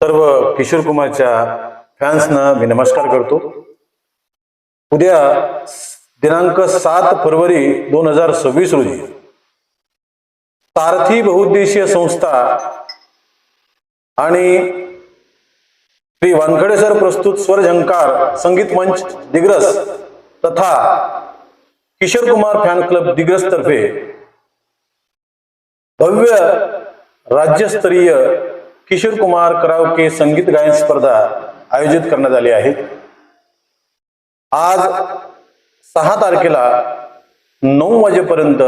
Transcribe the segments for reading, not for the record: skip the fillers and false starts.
सर्व किशोर कुमारच्या फॅन्सना मी नमस्कार करतो। उद्या दिनांक 7 फरवरी 2026 रोजी सारथी बहुउद्देशीय संस्था आणि श्री वानखडे सर प्रस्तुत स्वर झंकार संगीत मंच दिग्रस तथा किशोर कुमार फॅन क्लब दिग्रस तर्फे भव्य राज्यस्तरीय किशोर कुमार कराओके संगीत गायन स्पर्धा आयोजित करण्यात आली आहे। आज 6 तारखेला 9 वाजेपर्यंत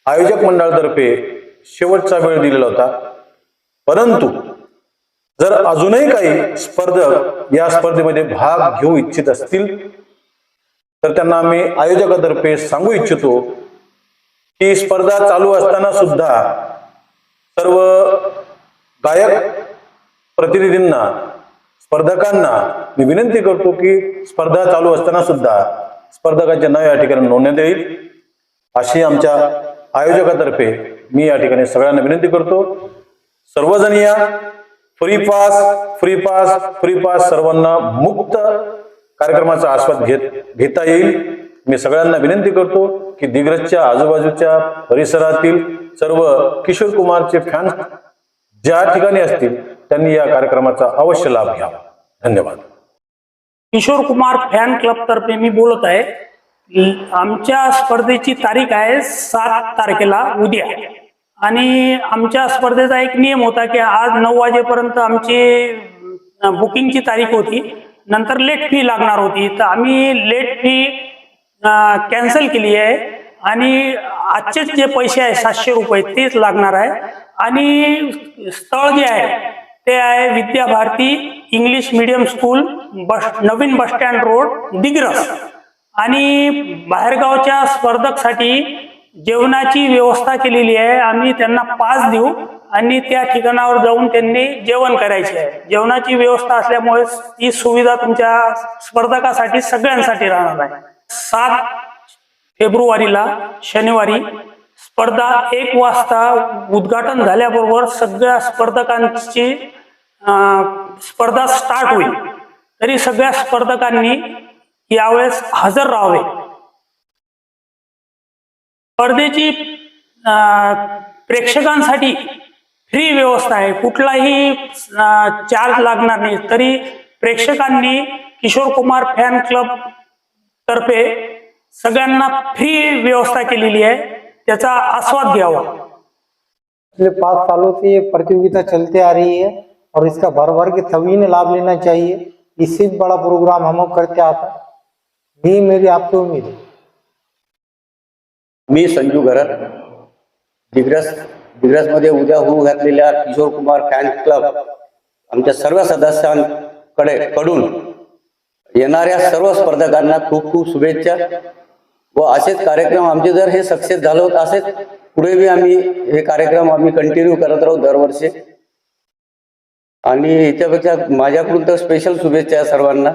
आयोजक मंडळातर्फे शेवटचा वेळ दिलेला होता, परंतु जर अजूनही काही स्पर्धक या स्पर्धेमध्ये भाग घेऊ इच्छित असतील तर त्यांना आम्ही आयोजकातर्फे सांगू इच्छितो की स्पर्धा चालू असताना सुद्धा सर्व गायक प्रतिनिधींना स्पर्धकांना मी विनंती करतो की स्पर्धा चालू असताना सुद्धा स्पर्धकांचे नाव या ठिकाणी नोंदण्यात येईल अशी आमच्या आयोजकातर्फे मी या ठिकाणी सगळ्यांना विनंती करतो। सर्वजण या, फ्री पास सर्वांना मुक्त कार्यक्रमाचा आस्वाद घेता येईल। मी सगळ्यांना विनंती करतो की दिग्रसच्या आजूबाजूच्या परिसरातील सर्व किशोर कुमारचे फॅन्स ज्या ठिकाणी असतील त्यांनी या कार्यक्रमाचा अवश्य लाभ घ्यावा। धन्यवाद। किशोर कुमार फॅन क्लब तर्फे मी बोलत आहे। आमच्या स्पर्धेची तारीख आहे 7 तारखेला उद्या, आणि आमच्या स्पर्धेचा एक नियम होता की आज 9 वाजेपर्यंत आमची बुकिंगची तारीख होती, नंतर लेट फी लागणार होती, तर आम्ही लेट फी कॅन्सल केली आहे आणि आजचे जे पैसे आहे 700 रुपये तेच लागणार आहे। आणि स्थळ जे आहे ते आहे Vidya Bharati English medium school, नवीन बस स्टँड रोड, दिग्रस। आणि बाहेरगावच्या स्पर्धकसाठी जेवणाची व्यवस्था केलेली आहे। आम्ही त्यांना पास देऊ आणि त्या ठिकाणावर जाऊन त्यांनी जेवण करायचे आहे। जेवणाची व्यवस्था असल्यामुळे ही सुविधा तुमच्या स्पर्धकासाठी सगळ्यांसाठी राहणार आहे। 7 फेब्रुवारीला शनिवारी स्पर्धा 1 वाजता उद्घाटन झाल्याबरोबर सगळ्या स्पर्धकांची स्पर्धा स्टार्ट होईल, तरी सगळ्या स्पर्धकांनी यावेळेस हजर राहावे। स्पर्धेची प्रेक्षकांसाठी फ्री व्यवस्था आहे, कुठलाही चार्ज लागणार नाही, तरी प्रेक्षकांनी किशोर कुमार फॅन क्लब तर्फे सगळ्यांना फ्री व्यवस्था केलेली आहे, त्याचा आस्वाद घ्यावा। पिछले 5 सालों से ये प्रतियोगिता चलते आ रही है और इसका भर भर के सभी ने लाभ लेना चाहिए। इससे भी बड़ा प्रोग्राम हम करते आता, ये मेरी आपसे उम्मीद है। मी संजू घरत दिग्रस मध्ये उद्या होऊ घातलेल्या किशोर कुमार फॅन क्लब आमच्या सर्व सदस्यांकडून येणाऱ्या सर्व स्पर्धकांना खूप खूप शुभेच्छा व असेच कार्यक्रम आमचे जर हे सक्सेस झालं होत असेच पुढे बी आम्ही हे कार्यक्रम कंटिन्यू करत राहू दरवर्षी। आणि याच्यापेक्षा माझ्याकडून तर स्पेशल शुभेच्छा सर्वांना।